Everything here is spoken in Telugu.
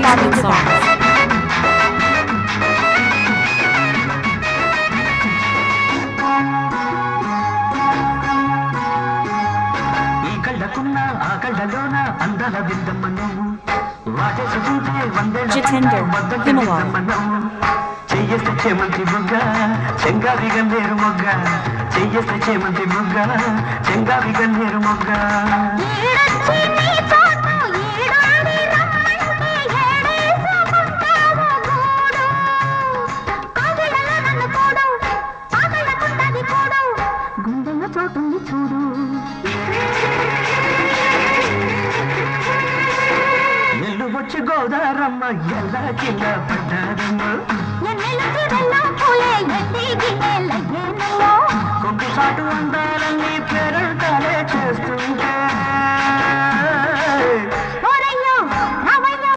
Martin songs. Jitender, Himalaya. చెయ్యేస్తే చేమంతి బుగ్గ చెంగావి గన్నేరు మొగ్గ చెయ్యేస్తే చేమంతి బుగ్గ చెంగావి గన్నేరు మొగ్గ గుండెల్లో చోటుంది చూడు ఎల్లు వచ్చి గోదారమ్మ ఎల్లా కింద పడ్డారమ్మ కొంగు సాటు అందాలన్నీ పేరంటాలే చేస్తుంటే